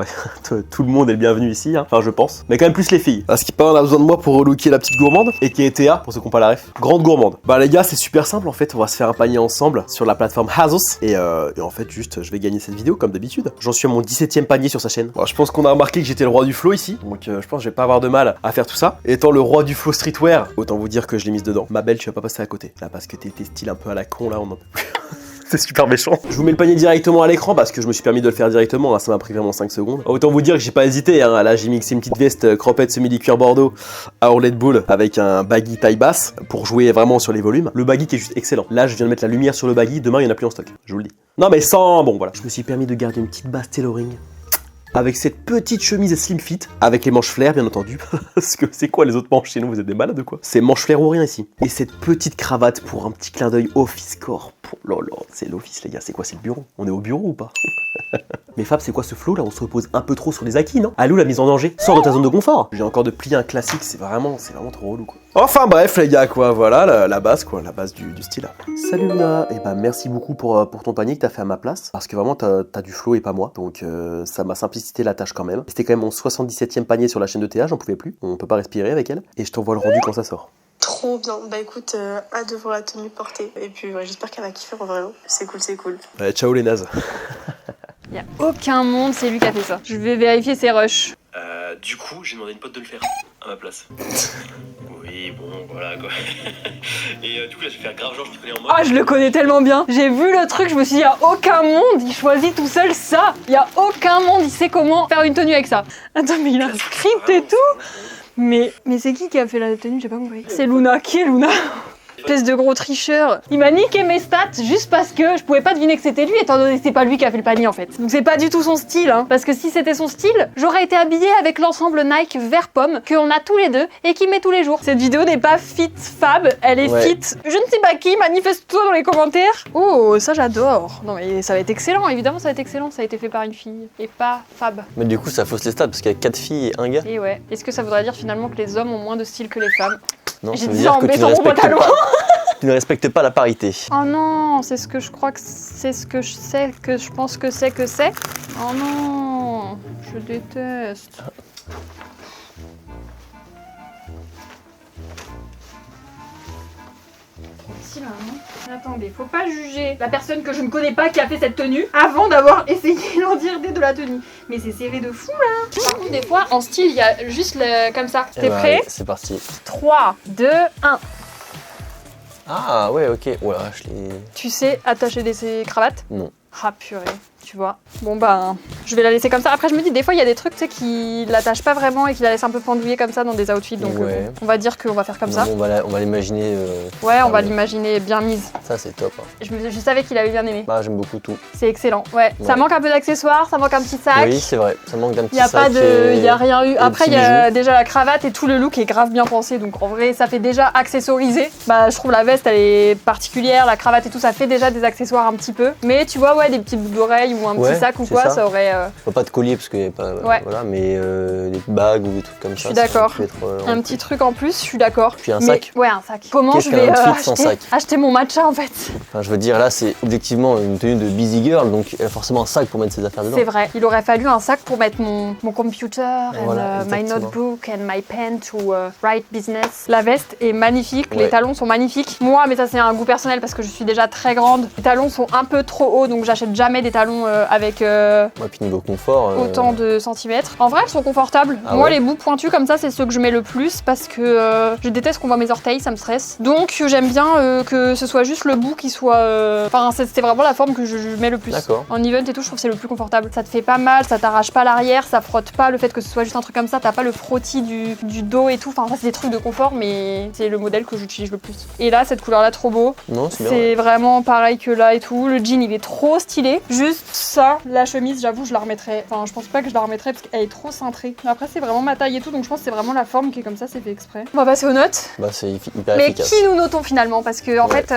Speaker 6: tout le monde est le bienvenu ici, hein. Enfin je pense. Mais quand même plus les filles. Parce qu'il on a besoin de moi pour relooker la petite gourmande, et qui est Théa, pour ceux qui n'ont pas la ref. Grande gourmande. Bah les gars c'est super simple en fait, on va se faire un panier ensemble sur la plateforme Hazos. Et en fait juste je vais gagner cette vidéo comme d'habitude. J'en suis à mon 17ème panier sur sa chaîne. Bon, je pense qu'on a remarqué que j'étais le roi du flow ici, donc je pense que je vais pas avoir de mal à faire tout ça. Étant le roi du flow streetwear, autant vous dire que je l'ai mise dedans. Ma belle tu vas pas passer à côté. Là parce que t'es style un peu à la con là, on en peut plus. C'est super méchant. Je vous mets le panier directement à l'écran parce que je me suis permis de le faire directement, hein, ça m'a pris vraiment 5 secondes. Autant vous dire que j'ai pas hésité, hein. Là j'ai mixé une petite veste cropette semi-cuir bordeaux à Orlet Bull avec un baggy taille basse pour jouer vraiment sur les volumes. Le baggy qui est juste excellent. Là je viens de mettre la lumière sur le baggy, demain il y en a plus en stock, je vous le dis. Non mais sans, bon voilà. Je me suis permis de garder une petite base tailoring avec cette petite chemise slim fit, avec les manches flair bien entendu, parce que c'est quoi les autres manches chez nous, vous êtes des malades ou quoi? C'est manches flair ou rien ici. Et cette petite cravate pour un petit clin d'œil office corps. Oh là là, c'est l'office les gars, c'est quoi, c'est le bureau? On est au bureau ou pas? Mais Fab, c'est quoi ce flow là? On se repose un peu trop sur les acquis, non? Alou, la mise en danger, sors de ta zone de confort. J'ai encore de plier un classique, c'est vraiment trop relou quoi. Enfin bref les gars quoi, voilà la base quoi, la base du style. Salut Luna, et bah merci beaucoup pour ton panier que t'as fait à ma place, parce que vraiment t'as du flow et pas moi, donc ça m'a simplifié la tâche quand même. C'était quand même mon 77ème panier sur la chaîne de Théa, j'en pouvais plus, on peut pas respirer avec elle, et je t'envoie le rendu quand ça sort.
Speaker 5: Trop bien. Bah écoute, hâte de voir la tenue portée. Et puis ouais, j'espère qu'elle va kiffer en vrai. C'est cool, c'est cool.
Speaker 6: Ouais, ciao les nazes.
Speaker 1: Il y a aucun monde, c'est lui qui a fait ça. Je vais vérifier ses rushs.
Speaker 6: Du coup, j'ai demandé à une pote de le faire à ma place. Oui, bon, voilà quoi. Et du coup, là, je vais faire grave genre, je te connais en mode.
Speaker 1: Ah, je le connais tellement bien. J'ai vu le truc, je me suis dit, il y a aucun monde, il choisit tout seul ça. Il y a aucun monde, il sait comment faire une tenue avec ça. Attends, mais il a un script et tout. Mais c'est qui a fait la tenue? J'ai pas compris. C'est Luna. Qui est Luna? Espèce de gros tricheur. Il m'a niqué mes stats juste parce que je pouvais pas deviner que c'était lui, étant donné que c'est pas lui qui a fait le panier en fait. Donc c'est pas du tout son style, hein. Parce que si c'était son style, j'aurais été habillée avec l'ensemble Nike vert pomme qu'on a tous les deux et qui met tous les jours. Cette vidéo n'est pas fit Fab, elle est fit je ne sais pas qui, manifeste-toi dans les commentaires. Oh, ça j'adore. Non mais ça va être excellent, évidemment ça va être excellent, ça a été fait par une fille et pas Fab.
Speaker 2: Mais du coup, ça fausse les stats parce qu'il y a 4 filles et un gars.
Speaker 1: Et ouais, est-ce que ça voudrait dire finalement que les hommes ont moins de style que les femmes?
Speaker 2: Non,
Speaker 1: J'ai
Speaker 2: ça veut
Speaker 1: dit
Speaker 2: dire
Speaker 1: en
Speaker 2: que tu ne
Speaker 1: baissant mon
Speaker 2: respectes
Speaker 1: pantalon.
Speaker 2: pas. Tu ne respectes pas la parité.
Speaker 1: Oh non, c'est ce que je crois que c'est ce que je sais, que je pense que c'est que c'est. Oh non, je déteste. Si là, non. Attendez, faut pas juger la personne que je ne connais pas qui a fait cette tenue avant d'avoir essayé l'entièreté de la tenue. Mais c'est serré de fou là. Par contre, des fois, en style, il y a juste comme ça.
Speaker 2: Eh
Speaker 1: T'es
Speaker 2: ben,
Speaker 1: prêt?
Speaker 2: allez, c'est parti.
Speaker 1: 3, 2, 1.
Speaker 2: Ah ouais, ok. Oh là, je l'ai.
Speaker 1: Tu sais attacher ces cravates?
Speaker 2: Non.
Speaker 1: Ah purée, tu vois. Bon bah, je vais la laisser comme ça. Après je me dis, des fois il y a des trucs tu sais qui l'attachent pas vraiment et qui la laissent un peu pendouiller comme ça dans des outfits. Donc
Speaker 2: Ouais.
Speaker 1: on va dire qu'on va faire comme ça.
Speaker 2: Bon, on va l'imaginer.
Speaker 1: Ouais, on va
Speaker 2: bien.
Speaker 1: l'imaginer bien mise.
Speaker 2: Ça, c'est top. Hein.
Speaker 1: Je savais qu'il avait bien aimé.
Speaker 2: Bah, j'aime beaucoup tout.
Speaker 1: C'est excellent. Ouais. Ça
Speaker 2: Ouais.
Speaker 1: manque un peu d'accessoires, ça manque un petit sac.
Speaker 2: Oui, c'est vrai. Ça manque d'un
Speaker 1: Il
Speaker 2: petit
Speaker 1: y a
Speaker 2: sac.
Speaker 1: pas de, il y a rien eu. Après il y a
Speaker 2: bijoux.
Speaker 1: déjà la cravate et tout le look est grave bien pensé. Donc en vrai ça fait déjà accessorisé. Bah je trouve la veste elle est particulière, la cravate et tout ça fait déjà des accessoires un petit peu. Mais tu vois ouais des petites boucles d'oreilles ou un
Speaker 2: Ouais,
Speaker 1: petit sac ou
Speaker 2: c'est
Speaker 1: quoi,
Speaker 2: ça.
Speaker 1: ça aurait
Speaker 2: Pas de collier parce qu'il n'y a pas.
Speaker 1: Ouais.
Speaker 2: Voilà, mais des bagues ou des trucs comme
Speaker 1: Je
Speaker 2: ça.
Speaker 1: suis
Speaker 2: ça
Speaker 1: d'accord.
Speaker 2: peut être,
Speaker 1: un petit truc en plus. Je suis d'accord.
Speaker 2: Puis un
Speaker 1: Mais-
Speaker 2: sac.
Speaker 1: Ouais un sac. Comment
Speaker 2: Qu'est-ce
Speaker 1: je vais
Speaker 2: qu'un outfit sans sac
Speaker 1: acheter mon matcha en fait?
Speaker 2: Enfin, je veux dire, là, c'est objectivement une tenue de busy girl, donc il y a forcément un sac pour mettre ses affaires dedans.
Speaker 1: C'est vrai, il aurait fallu un sac pour mettre mon computer,
Speaker 2: Voilà,
Speaker 1: and my
Speaker 2: exactement.
Speaker 1: notebook, and my pen to write business. La veste est magnifique, les
Speaker 2: Ouais.
Speaker 1: talons sont magnifiques. Moi, mais ça c'est un goût personnel parce que je suis déjà très grande. Les talons sont un peu trop hauts, donc j'achète jamais des talons avec
Speaker 2: Ouais, puis niveau confort.
Speaker 1: autant de centimètres. En vrai, elles sont confortables.
Speaker 2: Ah
Speaker 1: Moi,
Speaker 2: ouais
Speaker 1: les bouts pointus comme ça, c'est ceux que je mets le plus parce que je déteste qu'on voit mes orteils, ça me stresse. Donc, j'aime bien que ce soit juste le bout qui soit. Enfin, c'est vraiment la forme que je mets le plus.
Speaker 2: D'accord.
Speaker 1: En event et tout, je trouve que c'est le plus confortable. Ça te fait pas mal, ça t'arrache pas l'arrière, ça frotte pas. Le fait que ce soit juste un truc comme ça, t'as pas le frottis du dos et tout. Enfin, ça, c'est des trucs de confort, mais c'est le modèle que j'utilise le plus. Et là, cette couleur-là, trop beau.
Speaker 2: Non, c'est bien.
Speaker 1: C'est vraiment pareil que là et tout. Le jean, il est trop stylé. Juste ça, la chemise, j'avoue, je la remettrais. Enfin, je pense pas que je la remettrais parce qu'elle est trop cintrée. Mais après, c'est vraiment ma taille et tout, donc je pense que c'est vraiment la forme qui est comme ça, c'est fait exprès. On va passer aux notes.
Speaker 2: Bah, c'est hyper
Speaker 1: Mais
Speaker 2: efficace.
Speaker 1: qui nous notons finalement? Parce que en
Speaker 2: Ouais.
Speaker 1: fait,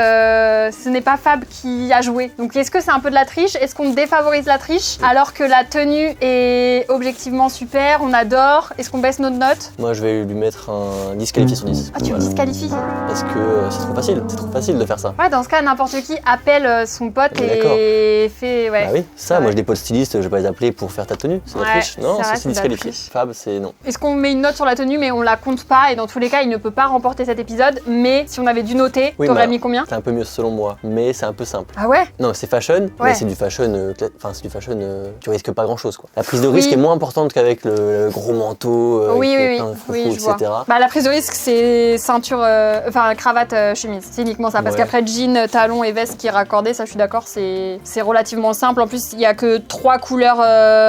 Speaker 1: ce n'est pas Fab qui a joué. Donc est-ce que c'est un peu de la triche? Est-ce qu'on défavorise la triche alors que la tenue est objectivement super, on adore? Est-ce qu'on baisse notre note?
Speaker 2: Moi, je vais lui mettre un disqualifié sur 10.
Speaker 1: Ah, tu me
Speaker 2: Voilà.
Speaker 1: disqualifies?
Speaker 2: Parce que c'est trop facile de faire ça.
Speaker 1: Ouais, dans ce cas, n'importe qui appelle son pote
Speaker 2: On est d'accord.
Speaker 1: et fait. Ouais.
Speaker 2: Bah oui, ça,
Speaker 1: Ouais.
Speaker 2: moi j'ai des potes stylistes, je vais pas les appeler pour faire ta tenue, c'est de la
Speaker 1: Ouais,
Speaker 2: triche. Non,
Speaker 1: c'est
Speaker 2: ça
Speaker 1: vrai,
Speaker 2: c'est
Speaker 1: c'est de la
Speaker 2: disqualifié.
Speaker 1: triche.
Speaker 2: Fab, c'est non.
Speaker 1: Est-ce qu'on met une note sur la tenue mais on la compte pas et dans tous les cas, il ne peut pas remporter cet épisode? Mais si on avait dû noter,
Speaker 2: Oui,
Speaker 1: t'aurais
Speaker 2: mais
Speaker 1: mis combien?
Speaker 2: C'est un peu mieux selon moi, mais c'est un peu simple.
Speaker 1: Ah ouais?
Speaker 2: Non, c'est fashion,
Speaker 1: Ouais.
Speaker 2: mais c'est du fashion, enfin c'est du fashion, tu risques pas grand chose quoi. La prise de risque
Speaker 1: Oui.
Speaker 2: est moins importante qu'avec le gros manteau,
Speaker 1: Oui,
Speaker 2: avec
Speaker 1: oui,
Speaker 2: plein de
Speaker 1: oui,
Speaker 2: froufrous,
Speaker 1: je vois.
Speaker 2: etc.
Speaker 1: Bah, la prise de risque, c'est ceinture, enfin cravate, chemise. C'est uniquement ça. Parce
Speaker 2: Ouais.
Speaker 1: qu'après, jean, talon et veste qui est raccordé, ça je suis d'accord, c'est relativement simple. En plus, il y a que 3 couleurs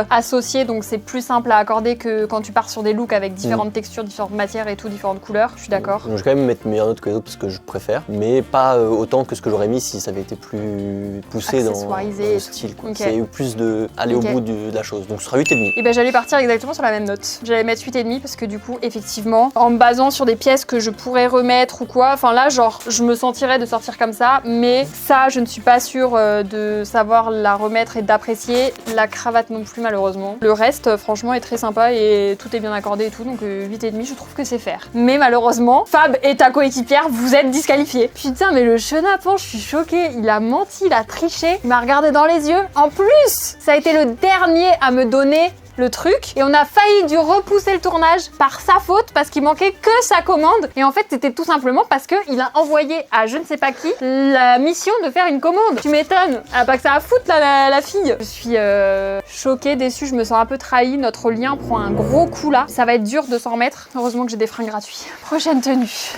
Speaker 1: associées, donc c'est plus simple à accorder que quand tu pars sur des looks avec différentes textures, différentes matières et tout, différentes couleurs. Je suis d'accord.
Speaker 2: Donc je vais quand même mettre une meilleure note que les autres parce que je préfère, mais pas autant que ce que j'aurais mis si ça avait été plus poussé dans
Speaker 1: Accessoirisé
Speaker 2: le
Speaker 1: et tout.
Speaker 2: style. Quoi.
Speaker 1: Ok.
Speaker 2: C'est plus de aller
Speaker 1: Ok.
Speaker 2: au bout de la chose. Donc ce sera 8,5.
Speaker 1: Et ben j'allais partir exactement sur la même note. J'allais mettre 8,5 parce que du coup, effectivement, en me basant sur des pièces que je pourrais remettre ou quoi, enfin là, genre, je me sentirais de sortir comme ça, mais ça, je ne suis pas sûre de savoir la remettre et d'apprécier. La cravate non plus, malheureusement. Le reste, franchement, est très sympa et tout est bien accordé et tout, donc 8,5, je trouve que c'est fair. Mais malheureusement, Fab et ta coéquipière, vous êtes disqualifiés. Putain, mais le chenapan, je suis choquée. Il a menti, il a triché, il m'a regardé dans les yeux. En plus, ça a été le dernier à me donner le truc et on a failli dû repousser le tournage par sa faute parce qu'il manquait que sa commande et en fait c'était tout simplement parce qu'il a envoyé à je ne sais pas qui la mission de faire une commande. Tu m'étonnes, elle a pas que ça à foutre la fille. Je suis choquée, déçue, je me sens un peu trahie, notre lien prend un gros coup là, ça va être dur de s'en remettre. Heureusement que j'ai des fringues gratuits. Prochaine tenue.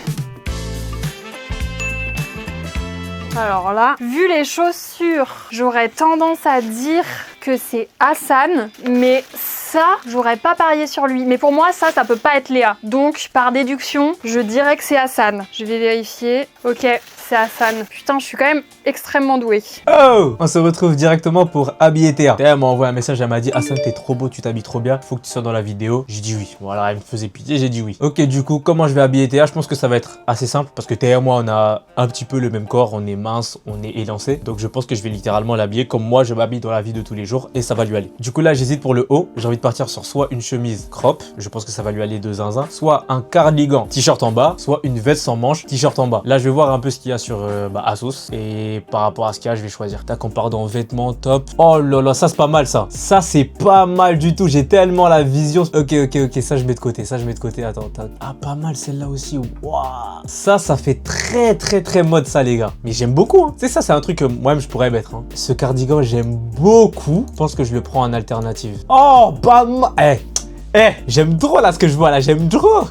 Speaker 1: Alors là, vu les chaussures, j'aurais tendance à dire que c'est Hassan, mais ça, j'aurais pas parié sur lui. Mais pour moi, ça peut pas être Léa. Donc, par déduction, je dirais que c'est Hassan. Je vais vérifier. Ok, c'est Hassan. Putain, je suis quand même extrêmement douée.
Speaker 7: Oh, on se retrouve directement pour habiller Théa. Théa m'a envoyé un message, elle m'a dit Hassan, t'es trop beau, tu t'habilles trop bien, faut que tu sois dans la vidéo. J'ai dit oui. Bon, alors elle me faisait pitié, j'ai dit oui. Ok, du coup, comment je vais habiller Théa? Je pense que ça va être assez simple parce que Théa et moi, on a un petit peu le même corps, on est mince, on est élancé. Donc je pense que je vais littéralement l'habiller comme moi je m'habille dans la vie de tous les jours et ça va lui aller. Du coup là, j'hésite pour le haut. J'ai envie de partir sur soit une chemise crop, je pense que ça va lui aller de zinzin, soit un cardigan t-shirt en bas, soit une veste sans manches t-shirt en bas. Là, je vais voir un peu ce qu'il y a sur Asos et par rapport à ce qu'il y a, je vais choisir. Tac, on part dans vêtements top. Oh là là, ça c'est pas mal ça. Ça c'est pas mal du tout. J'ai tellement la vision. Ok, ça je mets de côté. Ça je mets de côté. Attends. Ah, pas mal celle-là aussi. Waouh. Ça fait très mode ça les gars. Mais j'aime beaucoup. Hein. C'est ça, c'est un truc que moi-même je pourrais mettre. Hein. Ce cardigan j'aime beaucoup. Je pense que je le prends en alternative. Oh, pas mal. J'aime trop là ce que je vois là, j'aime trop.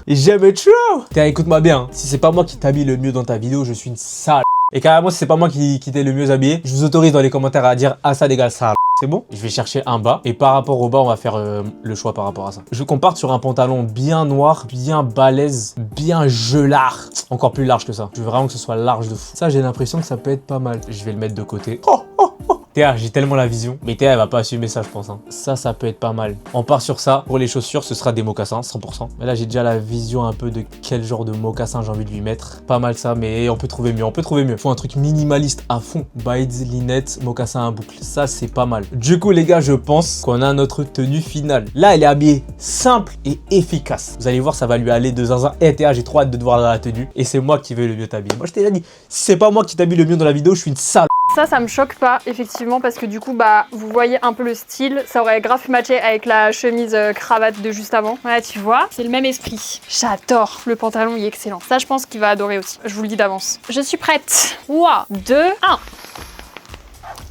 Speaker 7: Tiens, écoute-moi bien, si c'est pas moi qui t'habille le mieux dans ta vidéo, je suis une sale. Et carrément, si c'est pas moi qui t'ai le mieux habillé, je vous autorise dans les commentaires à dire ah ça égale sale. C'est bon? Je vais chercher un bas et par rapport au bas, on va faire le choix par rapport à ça. Je veux qu'on parte sur un pantalon bien noir, bien balèze, bien gelard. Encore plus large que ça. Je veux vraiment que ce soit large de fou. Ça, j'ai l'impression que ça peut être pas mal. Je vais le mettre de côté. Théa, j'ai tellement la vision. Mais Théa, elle va pas assumer ça, je pense. Hein. Ça peut être pas mal. On part sur ça. Pour les chaussures, ce sera des mocassins, 100%. Mais là, j'ai déjà la vision un peu de quel genre de mocassin j'ai envie de lui mettre. Pas mal ça, mais on peut trouver mieux. Faut un truc minimaliste à fond. Bides, linettes, mocassin à boucle. Ça, c'est pas mal. Du coup, les gars, je pense qu'on a notre tenue finale. Là, elle est habillée simple et efficace. Vous allez voir, ça va lui aller de zinzin. Théa, j'ai trop hâte de te voir dans la tenue. Et c'est moi qui vais le mieux t'habiller. Moi, je t'ai déjà dit, si c'est pas moi qui t'habille le mieux dans la vidéo, je suis une sale.
Speaker 1: Ça me choque pas, effectivement, parce que du coup, vous voyez un peu le style. Ça aurait grave matché avec la chemise cravate de juste avant. Ouais, tu vois, c'est le même esprit. J'adore. Le pantalon, il est excellent. Ça, je pense qu'il va adorer aussi. Je vous le dis d'avance. Je suis prête. 3, 2, 1.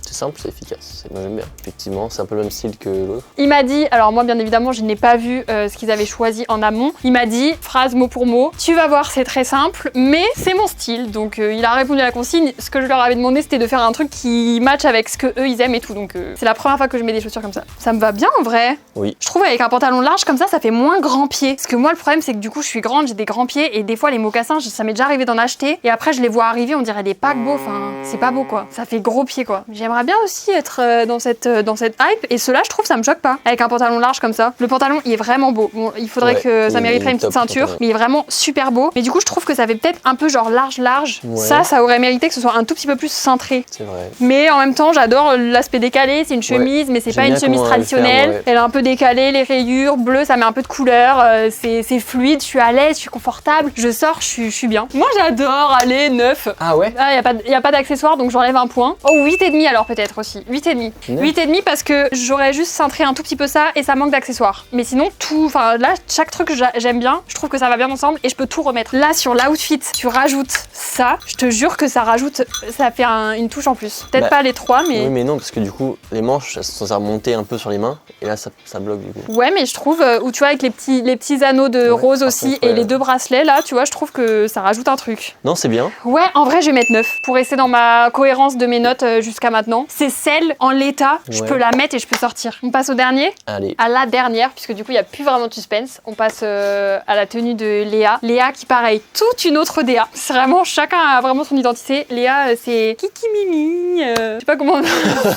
Speaker 2: C'est simple, c'est efficace. Moi j'aime bien. Effectivement, c'est un peu le même style que l'autre.
Speaker 1: Il m'a dit, alors moi bien évidemment je n'ai pas vu ce qu'ils avaient choisi en amont. Il m'a dit, phrase mot pour mot, tu vas voir c'est très simple, mais c'est mon style. Donc il a répondu à la consigne. Ce que je leur avais demandé c'était de faire un truc qui match avec ce que eux ils aiment et tout. Donc c'est la première fois que je mets des chaussures comme ça. Ça me va bien en vrai.
Speaker 2: Oui.
Speaker 1: Je trouve avec un pantalon large comme ça fait moins grand pied. Parce que moi le problème c'est que du coup je suis grande, j'ai des grands pieds et des fois les mocassins, ça m'est déjà arrivé d'en acheter et après je les vois arriver, on dirait des paquebots. Enfin c'est pas beau quoi. Ça fait gros pied quoi. J'aimerais bien aussi être dans cette hype et ceux-là je trouve ça me choque pas avec un pantalon large comme ça. Le pantalon il est vraiment beau. Bon il faudrait que ça mériterait une petite ceinture mais il est vraiment super beau. Mais du coup je trouve que ça fait peut-être un peu genre large. Ouais. Ça aurait mérité que ce soit un tout petit peu plus cintré. C'est vrai. Mais en même temps j'adore l'aspect décalé. C'est une chemise mais c'est pas une chemise traditionnelle. Elle est un peu décalée, les rayures bleues ça met un peu de couleur. C'est fluide, je suis à l'aise, je suis confortable. Je sors, je suis bien. Moi j'adore aller 9.
Speaker 2: Ah ouais?
Speaker 1: Ah y a pas d'accessoires donc j'enlève un point. Oh 8,5 alors peut-être aussi. 8,5. 8,5 parce que j'aurais juste cintré un tout petit peu ça et ça manque d'accessoires. Mais sinon tout, enfin là chaque truc j'aime bien, je trouve que ça va bien ensemble et je peux tout remettre. Là sur l'outfit, tu rajoutes ça, je te jure que ça rajoute, ça fait une touche en plus. Peut-être pas les 3 mais...
Speaker 2: Oui mais non parce que du coup les manches elles sont censées remonter un peu sur les mains et là ça bloque du coup.
Speaker 1: Ouais mais je trouve, où tu vois avec les petits anneaux de rose aussi contre, et les 2 bracelets là, tu vois je trouve que ça rajoute un truc.
Speaker 2: Non c'est bien.
Speaker 1: Ouais en vrai je vais mettre 9 pour rester dans ma cohérence de mes notes jusqu'à maintenant. C'est celle en l'état, je peux la mettre et je peux sortir. On passe au dernier?
Speaker 2: Allez.
Speaker 1: À la dernière, puisque du coup il n'y a plus vraiment de suspense. On passe à la tenue de Léa. Léa qui pareil, toute une autre DA. C'est vraiment, chacun a vraiment son identité. Léa c'est Kiki Mimi. Je sais pas comment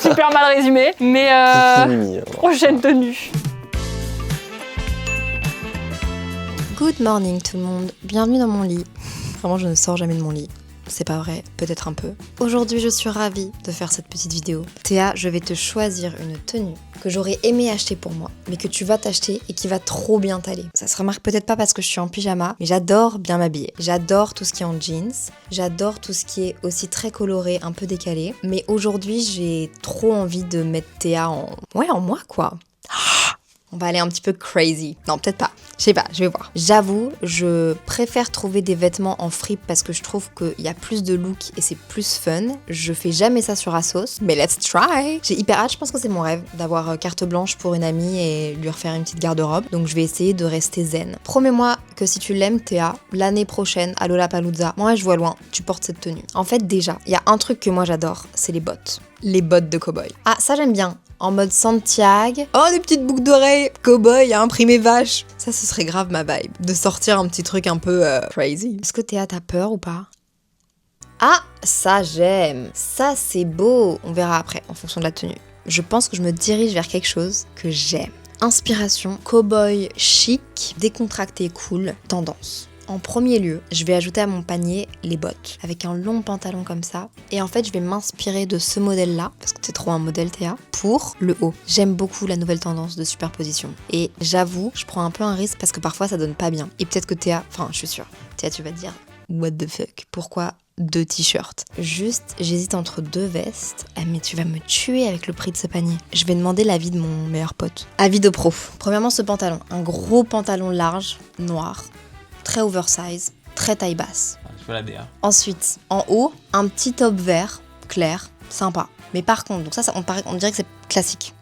Speaker 1: super mal résumé, mais prochaine tenue.
Speaker 8: Good morning tout le monde, bienvenue dans mon lit. Vraiment je ne sors jamais de mon lit. C'est pas vrai, peut-être un peu. Aujourd'hui, je suis ravie de faire cette petite vidéo. Théa, je vais te choisir une tenue que j'aurais aimé acheter pour moi, mais que tu vas t'acheter et qui va trop bien t'aller. Ça se remarque peut-être pas parce que je suis en pyjama, mais j'adore bien m'habiller. J'adore tout ce qui est en jeans, j'adore tout ce qui est aussi très coloré, un peu décalé. Mais aujourd'hui, j'ai trop envie de mettre Théa en moi quoi. On va aller un petit peu crazy. Non, peut-être pas. Je sais pas, je vais voir. J'avoue, je préfère trouver des vêtements en fripe parce que je trouve qu'il y a plus de look et c'est plus fun. Je fais jamais ça sur Asos, mais let's try. J'ai hyper hâte, je pense que c'est mon rêve d'avoir carte blanche pour une amie et lui refaire une petite garde-robe. Donc je vais essayer de rester zen. Promets-moi que si tu l'aimes, Théa, l'année prochaine à Lollapalooza, moi je vois loin, tu portes cette tenue. En fait déjà, il y a un truc que moi j'adore, c'est les bottes. Les bottes de cow-boy. Ah, ça j'aime bien. en mode Santiago. Oh, des petites boucles d'oreilles, cowboy à imprimer vache. Ça, ce serait grave ma vibe, de sortir un petit truc un peu crazy. Est-ce que Théa, t'as peur ou pas? Ah, ça j'aime. Ça c'est beau. On verra après, en fonction de la tenue. Je pense que je me dirige vers quelque chose que j'aime. Inspiration, cowboy chic, décontracté cool, tendance. En premier lieu, je vais ajouter à mon panier les bottes, avec un long pantalon comme ça. Et en fait, je vais m'inspirer de ce modèle-là, parce que c'est trop un modèle Théa, pour le haut. J'aime beaucoup la nouvelle tendance de superposition. Et j'avoue, je prends un peu un risque parce que parfois ça donne pas bien. Et peut-être que Théa, enfin je suis sûre, Théa tu vas te dire, what the fuck, pourquoi 2 t-shirts? Juste, j'hésite entre 2 vestes. Ah mais tu vas me tuer avec le prix de ce panier. Je vais demander l'avis de mon meilleur pote. Avis de pro. Premièrement, ce pantalon. Un gros pantalon large, noir, très oversize, très taille basse.
Speaker 7: Je veux la DA.
Speaker 8: Ensuite, en haut, un petit top vert, clair, sympa. Mais par contre, donc ça on dirait que c'est classique.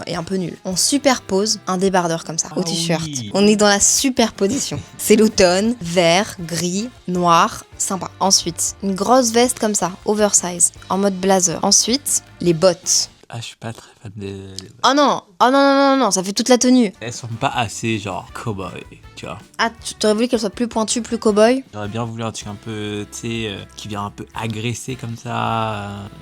Speaker 8: Et un peu nul. On superpose un débardeur comme ça au t-shirt.
Speaker 7: Oui.
Speaker 8: On est dans la superposition. C'est l'automne, vert, gris, noir, sympa. Ensuite, une grosse veste comme ça, oversize, en mode blazer. Ensuite, les bottes.
Speaker 9: Ah, je suis pas très fan des...
Speaker 8: Oh non, non, ça fait toute la tenue.
Speaker 9: Elles sont pas assez genre cowboy, tu vois.
Speaker 8: Ah, tu aurais voulu qu'elle soit plus pointue, plus cowboy?
Speaker 9: J'aurais bien voulu un truc un peu, tu sais, qui vient un peu agresser comme ça.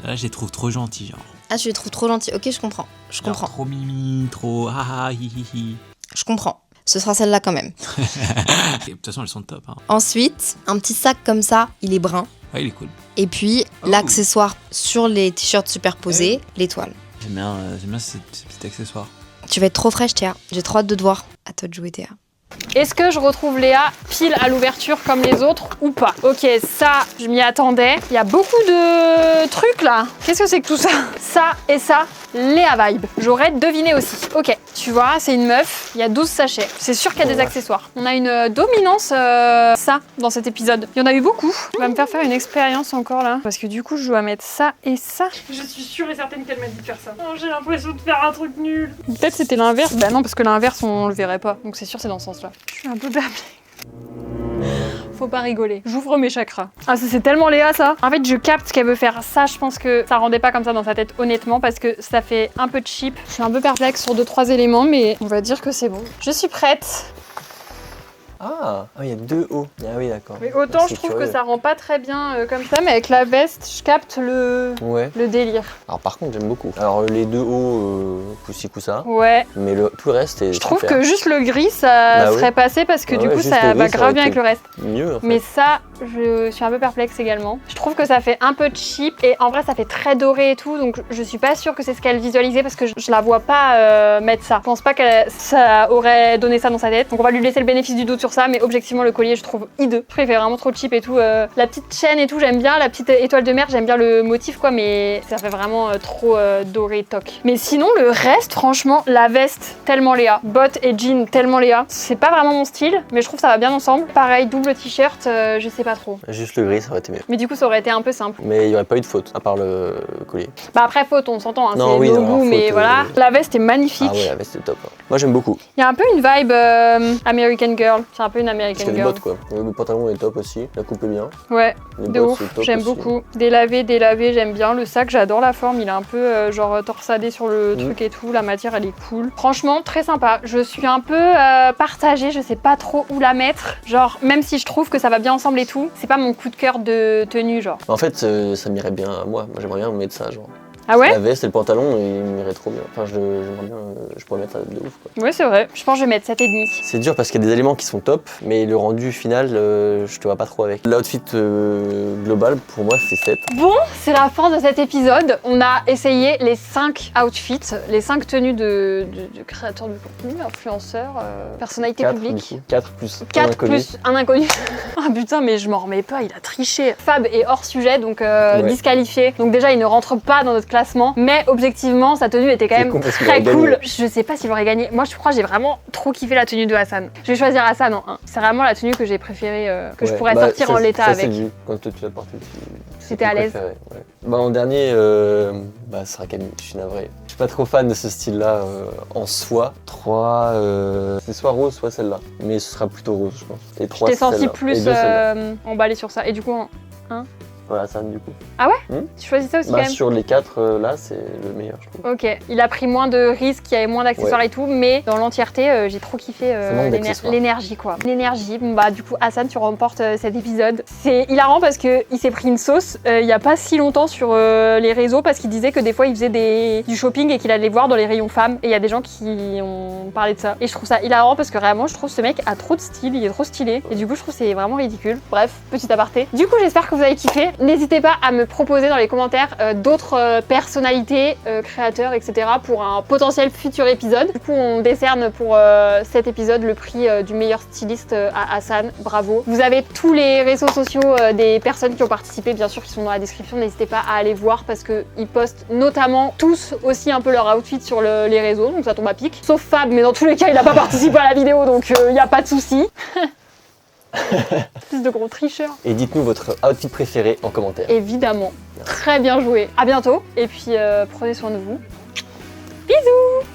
Speaker 9: Là, je les trouve trop gentils, genre.
Speaker 8: Ah, tu les trouves trop gentils. Ok, je comprends. Je
Speaker 9: Genre
Speaker 8: comprends.
Speaker 9: trop mimi, trop haha, hi hi hi.
Speaker 8: Je comprends. Ce sera celle-là quand même.
Speaker 9: Et de toute façon, elles sont top, hein.
Speaker 8: Ensuite, un petit sac comme ça, il est brun.
Speaker 9: Ouais, il est cool.
Speaker 8: Et puis,
Speaker 9: Oh.
Speaker 8: l'accessoire sur les t-shirts superposés, l'étoile.
Speaker 9: J'aime bien ce petit accessoire.
Speaker 8: Tu vas être trop fraîche, Théa. J'ai trop hâte de te voir. À toi de jouer, Théa.
Speaker 1: Est-ce que je retrouve Léa pile à l'ouverture comme les autres ou pas? Ok, ça, je m'y attendais. Il y a beaucoup de trucs là. Qu'est-ce que c'est que tout ça? Ça et ça, Léa vibe. J'aurais deviné aussi. Ok, tu vois, c'est une meuf. Il y a 12 sachets. C'est sûr qu'il y a des accessoires. On a une dominance ça dans cet épisode. Il y en a eu beaucoup. On va me faire une expérience encore là. Parce que du coup, je dois mettre ça et ça. Je suis sûre et certaine qu'elle m'a dit de faire ça. Oh, j'ai l'impression de faire un truc nul. Peut-être c'était l'inverse. Bah non, parce que l'inverse, on le verrait pas. Donc c'est sûr, c'est dans ce sens-là. Je suis un peu perplexe. Faut pas rigoler. J'ouvre mes chakras. Ah, ça c'est tellement Léa ça. En fait, je capte qu'elle veut faire ça. Je pense que ça rendait pas comme ça dans sa tête, honnêtement, parce que ça fait un peu cheap. Je suis un peu perplexe sur 2-3 éléments, mais on va dire que c'est bon. Je suis prête.
Speaker 2: Ah, il y a 2 hauts. Ah oui, d'accord.
Speaker 1: Mais autant
Speaker 2: C'est
Speaker 1: je trouve
Speaker 2: curieux.
Speaker 1: que ça rend pas très bien comme ça, mais avec la veste, je capte le délire.
Speaker 2: Alors par contre, j'aime beaucoup. Alors les 2 hauts, coup-ci, coup-ça.
Speaker 1: Ouais.
Speaker 2: Mais tout le reste est
Speaker 1: Je trouve
Speaker 2: super.
Speaker 1: que juste le gris, ça
Speaker 2: Bah oui.
Speaker 1: serait passé parce que
Speaker 2: Ah
Speaker 1: du
Speaker 2: ouais,
Speaker 1: coup,
Speaker 2: juste
Speaker 1: ça
Speaker 2: le
Speaker 1: va
Speaker 2: gris, ça
Speaker 1: grave
Speaker 2: aurait
Speaker 1: bien avec
Speaker 2: été
Speaker 1: le reste.
Speaker 2: mieux en fait.
Speaker 1: Mais ça, je suis un peu perplexe également. Je trouve que ça fait un peu cheap et en vrai ça fait très doré et tout, donc je suis pas sûre que c'est ce qu'elle visualisait parce que je la vois pas mettre ça. Je pense pas que ça aurait donné ça dans sa tête, donc on va lui laisser le bénéfice du doute sur ça, mais objectivement le collier je trouve hideux. Je trouve qu'il fait vraiment trop cheap et tout. La petite chaîne et tout j'aime bien, la petite étoile de mer j'aime bien le motif quoi, mais ça fait vraiment trop doré toc. Mais sinon le reste, franchement, la veste tellement Léa, bottes et jeans tellement Léa, c'est pas vraiment mon style, mais je trouve que ça va bien ensemble. Pareil, double t-shirt, je sais pas trop.
Speaker 2: Juste le gris, ça aurait été mieux.
Speaker 1: Mais du coup, ça aurait été un peu simple.
Speaker 2: Mais il n'y aurait pas eu de faute, à part le collier.
Speaker 1: Bah après, faute, on s'entend, hein,
Speaker 2: Non,
Speaker 1: c'est
Speaker 2: oui,
Speaker 1: nos
Speaker 2: non,
Speaker 1: goûts,
Speaker 2: faute,
Speaker 1: mais voilà. La veste est magnifique.
Speaker 2: Ah ouais, la veste est top. Hein. Moi, j'aime beaucoup.
Speaker 1: Il y a un peu une vibe American Girl. C'est un peu une
Speaker 2: Parce
Speaker 1: American
Speaker 2: qu'il y a des
Speaker 1: Girl.
Speaker 2: bottes, quoi. Le pantalon est top aussi. La coupe est bien.
Speaker 1: Ouais,
Speaker 2: Les
Speaker 1: de
Speaker 2: bottes,
Speaker 1: ouf.
Speaker 2: c'est top
Speaker 1: J'aime
Speaker 2: aussi.
Speaker 1: beaucoup. Délavé, j'aime bien. Le sac, j'adore la forme. Il est un peu genre torsadé sur le truc et tout. La matière, elle est cool. Franchement, très sympa. Je suis un peu partagée. Je sais pas trop où la mettre. Genre, même si je trouve que ça va bien ensemble et tout, c'est pas mon coup de cœur de tenue, genre.
Speaker 2: En fait, ça m'irait bien à moi. Moi, j'aimerais bien mettre ça, genre.
Speaker 1: Ah ouais?
Speaker 2: La veste et le pantalon, ils m'iraient trop bien. Enfin, j'aimerais bien, je pourrais mettre ça de ouf, quoi.
Speaker 1: Ouais, c'est vrai. Je pense que je vais mettre 7,5.
Speaker 2: C'est dur parce qu'il y a des éléments qui sont top, mais le rendu final, je te vois pas trop avec. L'outfit global, pour moi, c'est 7.
Speaker 1: Bon, c'est la fin de cet épisode. On a essayé les 5 outfits, les 5 tenues de créateurs du contenu, influenceurs, personnalités
Speaker 2: 4
Speaker 1: publiques.
Speaker 2: 4 plus
Speaker 1: 4
Speaker 2: un inconnu.
Speaker 1: plus un inconnu. Ah putain, mais je m'en remets pas, il a triché. Fab est hors sujet, donc disqualifié. Donc déjà, il ne rentre pas dans notre classement. Mais objectivement, sa tenue était quand
Speaker 2: C'est
Speaker 1: même
Speaker 2: con parce qu'il
Speaker 1: très
Speaker 2: aurait
Speaker 1: cool.
Speaker 2: gagné.
Speaker 1: Je sais pas s'il aurait gagné. Moi, je crois que j'ai vraiment trop kiffé la tenue de Hassan. Je vais choisir Hassan en 1. C'est vraiment la tenue que j'ai préférée, que je pourrais sortir
Speaker 2: ça,
Speaker 1: en l'état
Speaker 2: ça,
Speaker 1: avec.
Speaker 2: c'est vu. Quand toi, tu l'as porté,
Speaker 1: C'était à l'aise.
Speaker 2: Ouais. Bah, en dernier, ce sera Camille. Je suis navré. Je suis pas trop fan de ce style-là en soi. 3, c'est soit rose, soit celle-là. Mais ce sera plutôt rose, je pense. Et 3,
Speaker 1: T'es senti
Speaker 2: celle-là.
Speaker 1: plus
Speaker 2: Et 2, celle-là.
Speaker 1: emballé sur ça. Et du coup, en 1.
Speaker 2: Ouais, Hassan du coup.
Speaker 1: Tu choisis ça aussi
Speaker 2: Bah,
Speaker 1: quand même.
Speaker 2: sur les 4 là, c'est le meilleur, je trouve.
Speaker 1: Ok, il a pris moins de risques, il y avait moins d'accessoires et tout, mais dans l'entièreté, j'ai trop kiffé
Speaker 2: Ça manque d'accessoires.
Speaker 1: l'énergie quoi. L'énergie, bon bah du coup Hassan, tu remportes cet épisode. C'est hilarant parce que il s'est pris une sauce il y a pas si longtemps sur les réseaux parce qu'il disait que des fois il faisait du shopping et qu'il allait voir dans les rayons femmes et il y a des gens qui ont parlé de ça. Et je trouve ça hilarant parce que vraiment je trouve ce mec a trop de style, il est trop stylé et du coup je trouve que c'est vraiment ridicule. Bref, petit aparté. Du coup j'espère que vous avez kiffé. N'hésitez pas à me proposer dans les commentaires d'autres personnalités, créateurs, etc. pour un potentiel futur épisode. Du coup, on décerne pour cet épisode le prix du meilleur styliste à Hassan. Bravo. Vous avez tous les réseaux sociaux des personnes qui ont participé, bien sûr, qui sont dans la description. N'hésitez pas à aller voir parce qu'ils postent notamment tous aussi un peu leur outfit sur les réseaux, donc ça tombe à pic. Sauf Fab, mais dans tous les cas, il n'a pas participé à la vidéo, donc il n'y a pas de souci. Plus de gros tricheurs.
Speaker 2: Et dites-nous votre outfit préféré en commentaire.
Speaker 1: Évidemment. Très bien joué. À bientôt. Et puis, prenez soin de vous. Bisous.